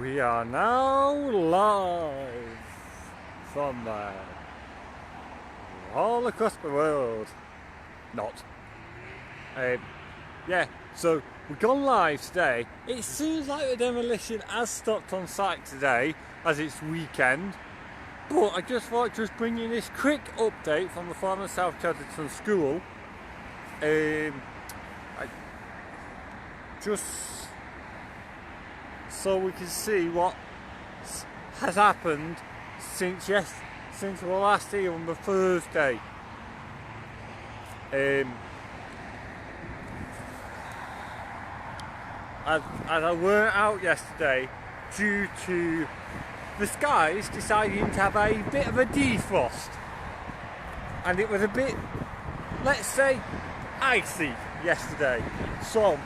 We are now live from all across the world. Not. Yeah, so we've gone live today. It seems like the demolition has stopped on site today as it's weekend. But I just thought I'd just bring you this quick update from the former South Chadderton School. Just so we can see what has happened since we were last here on the Thursday. As I weren't out yesterday due to the skies deciding to have a bit of a defrost, and it was a bit, let's say, icy yesterday. So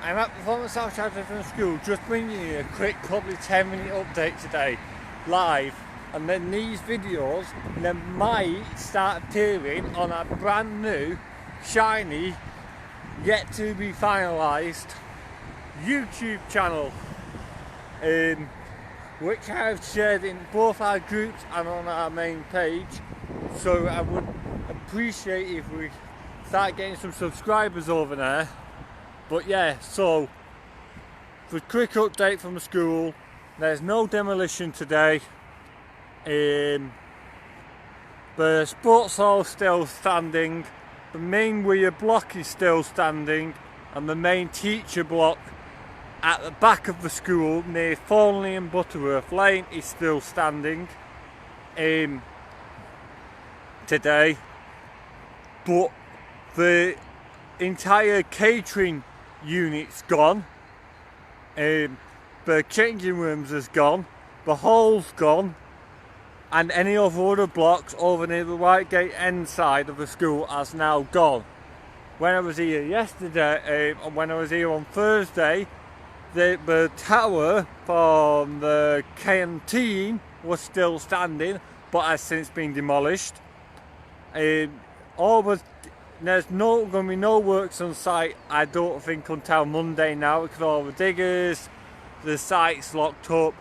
I'm at the former South Chadderton School, just bringing you a quick, probably 10-minute update today, live, and then these videos then might start appearing on a brand new, shiny, yet to be finalised YouTube channel, which I have shared in both our groups and on our main page. So I would appreciate if we start getting some subscribers over there. But yeah, so for a quick update from the school, there's no demolition today. The sports hall is still standing, the main weir block is still standing, and the main teacher block at the back of the school near Thornley and Butterworth Lane is still standing today. But the entire catering unit's gone, the changing rooms is gone, the hall's gone, and any other blocks over near the Whitegate end side of the school has now gone. When I was here yesterday, when I was here on Thursday, the tower from the canteen was still standing, but has since been demolished. There's going to be no works on site, I don't think, until Monday now, because all the diggers, the site's locked up,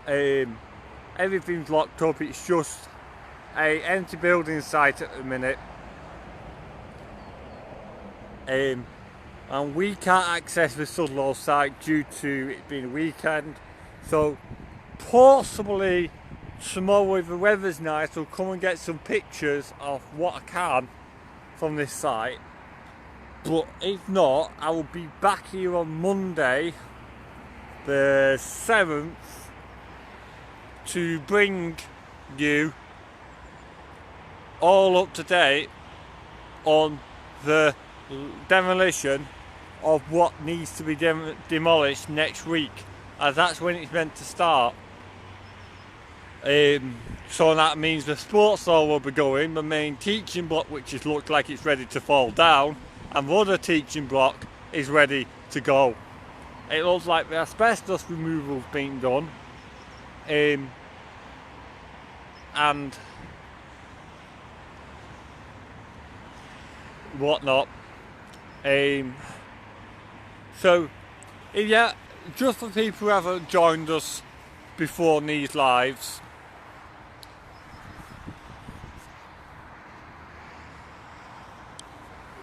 everything's locked up. It's just a empty building site at the minute, and we can't access the Sudlow site due to it being a weekend. So possibly tomorrow, if the weather's nice, I'll come and get some pictures of what I can from this site. But if not, I will be back here on Monday the 7th to bring you all up to date on the demolition of what needs to be demolished next week, as that's when it's meant to start. So that means the sports hall will be going, the main teaching block, which is looked like it's ready to fall down, and the other teaching block is ready to go. It looks like the asbestos removal's been done, and whatnot. So yeah, just for people who haven't joined us before these lives,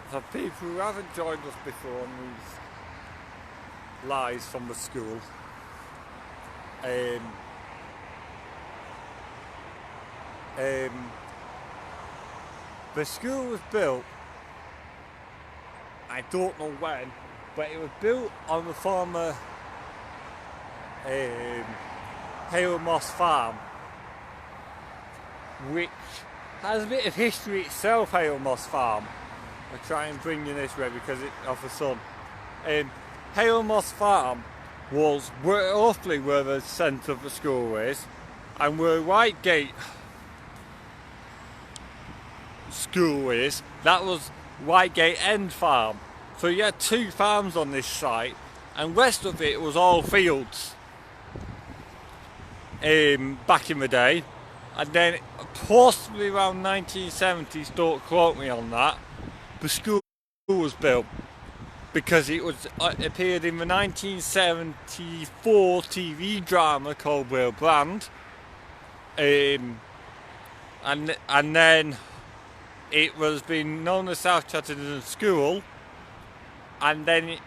for people who haven't joined us before on these lives from the school, the school was built, I don't know when, but it was built on the former Hale Moss Farm, which has a bit of history itself. Hale Moss Farm, I'll try and bring you this way because it's of the sun. Hale Moss Farm was roughly where the centre of the school is, and where Whitegate School is, that was Whitegate End Farm. So you had two farms on this site, and rest of it was all fields back in the day. And then possibly around 1970s, don't quote me on that, the school was built. because it appeared in the 1974 TV drama called Will Brand, and then it was been known as South Chadderton School, and then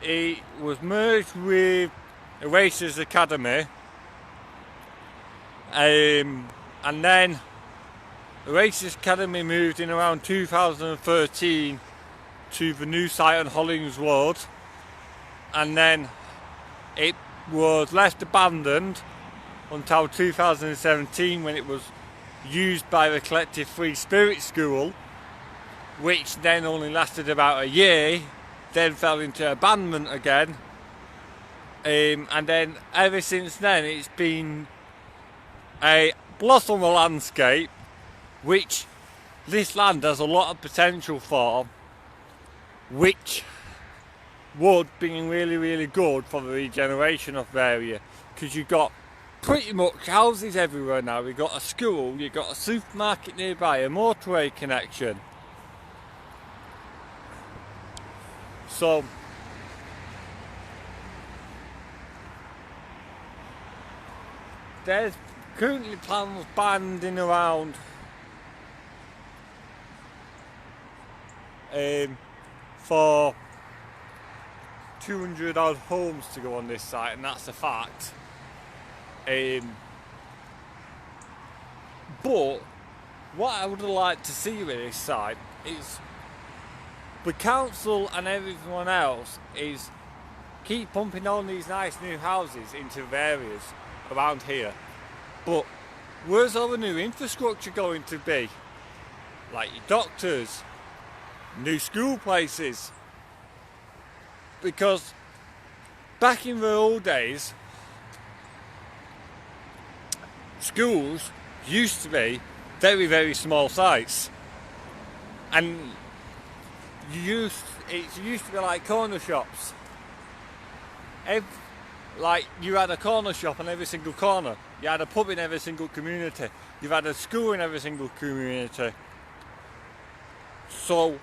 it was merged with Racers Academy, and then the Racers Academy moved in around 2013 to the new site on Hollings Road, and then it was left abandoned until 2017 when it was used by the Collective Free Spirit School, which then only lasted about a year, then fell into abandonment again, and then ever since then it's been a blossom of a landscape which this land has a lot of potential for, which would be really, really good for the regeneration of the area, because you've got pretty much houses everywhere now. You've got a school, you've got a supermarket nearby, a motorway connection. So there's currently plans banding around for 200 odd homes to go on this site, and that's a fact. But what I would like to see with this site is the council and everyone else is keep pumping on these nice new houses into the areas around here, but where's all the new infrastructure going to be? Like your doctors, new school places, because back in the old days schools used to be very, very small sites, and it used to be like corner shops. Like you had a corner shop on every single corner, you had a pub in every single community, you've had a school in every single community. So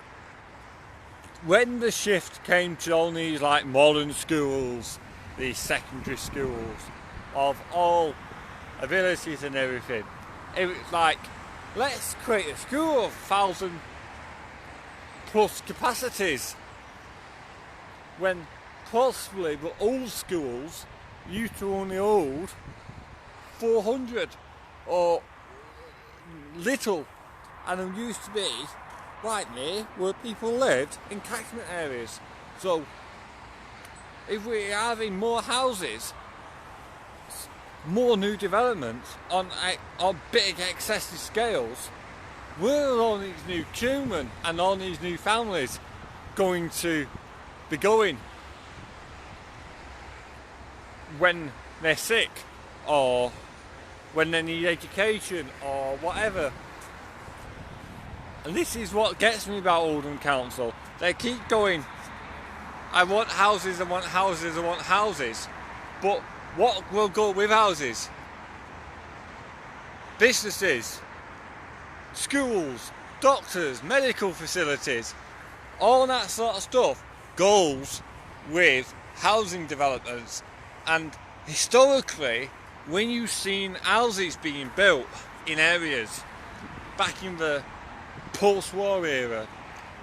when the shift came to all these like modern schools, these secondary schools of all abilities and everything, it was like, let's create a school of 1,000 plus capacities, when possibly the old schools used to only hold 400 or little, and there used to be right near where people lived in catchment areas. So if we're having more houses, more new developments on big excessive scales, where are all these new children and all these new families going to be going when they're sick, or when they need education, or whatever? And this is what gets me about Oldham Council. They keep going, I want houses, I want houses, I want houses. But what will go with houses? Businesses, schools, doctors, medical facilities, all that sort of stuff goes with housing developments. And historically, when you've seen houses being built in areas back in the post-war era,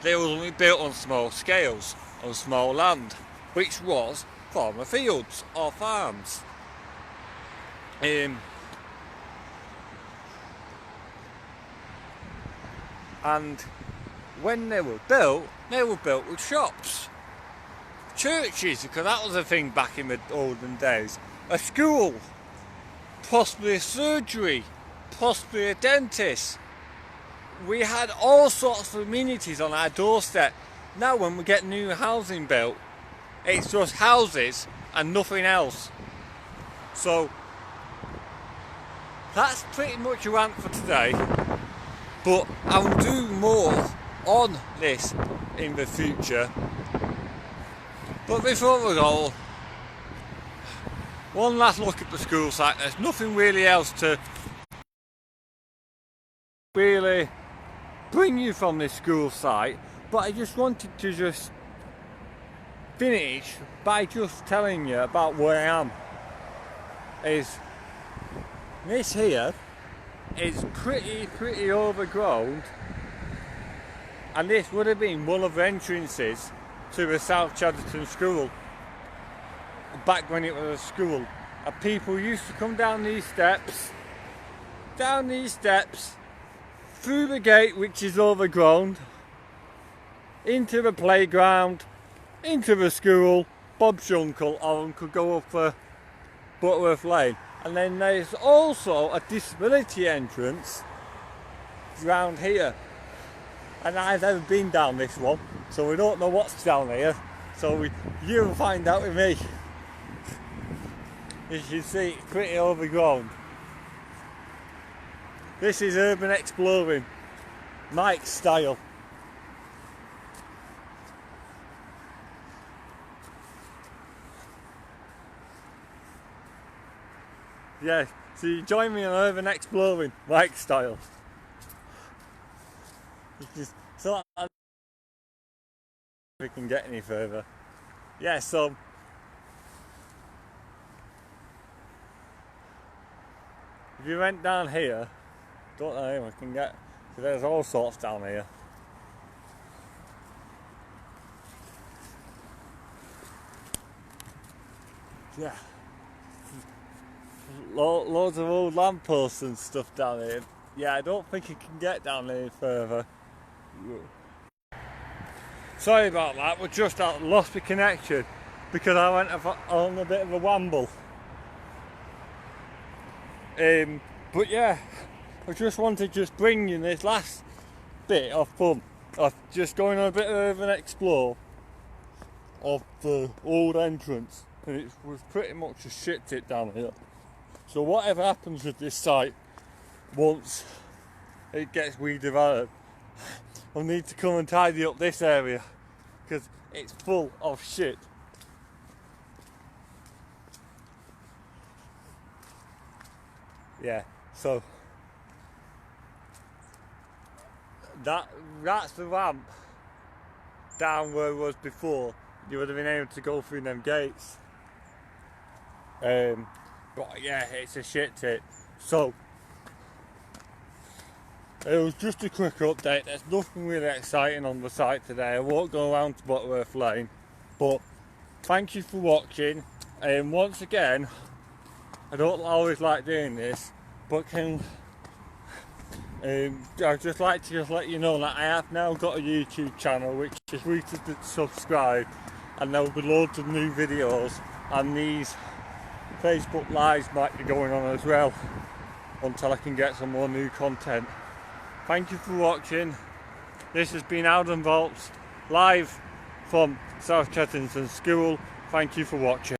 they were only built on small scales, on small land, which was former fields or farms. And when they were built with shops, churches, because that was a thing back in the olden days, a school, possibly a surgery, possibly a dentist. We had all sorts of amenities on our doorstep. Now when we get new housing built, it's just houses and nothing else. So that's pretty much a rant for today, but I will do more on this in the future. But before we go, one last look at the school site. There's nothing really else to really bring you from this school site, but I just wanted to just finish by just telling you about where I am. Is this here is pretty overgrown, and this would have been one of the entrances to the South Chadderton School back when it was a school, and people used to come down these steps, through the gate which is overgrown, into the playground, into the school. Bob's uncle, or could go up for Butterworth Lane, and then there's also a disability entrance round here, and I've never been down this one, so we don't know what's down here, so you'll find out with me. As you see, it's pretty overgrown. This is urban exploring, Mike style. Yeah, so you join me on urban exploring, Mike style. So if we can get any further. Yeah, so if you went down here, don't know if I can get, so there's all sorts down here. Yeah. Loads of old lampposts and stuff down here. Yeah, I don't think you can get down any further. Sorry about that, we just lost the connection because I went on a bit of a wamble. But yeah, I just wanted to just bring you this last bit of fun of just going on a bit of an explore of the old entrance, and it was pretty much a shit tip down here. So whatever happens with this site, once it gets redeveloped, I'll need to come and tidy up this area because it's full of shit. Yeah, so that's the ramp down where it was before. You would have been able to go through them gates. But yeah, it's a shit tip. So it was just a quick update. There's nothing really exciting on the site today. I won't go around to Butterworth Lane, but thank you for watching. And once again, I don't always like doing this, but I'd just like to let you know that I have now got a YouTube channel which is free to subscribe, and there will be loads of new videos, and these Facebook Lives might be going on as well until I can get some more new content. Thank you for watching. This has been Alden Volts live from South Chadderton School. Thank you for watching.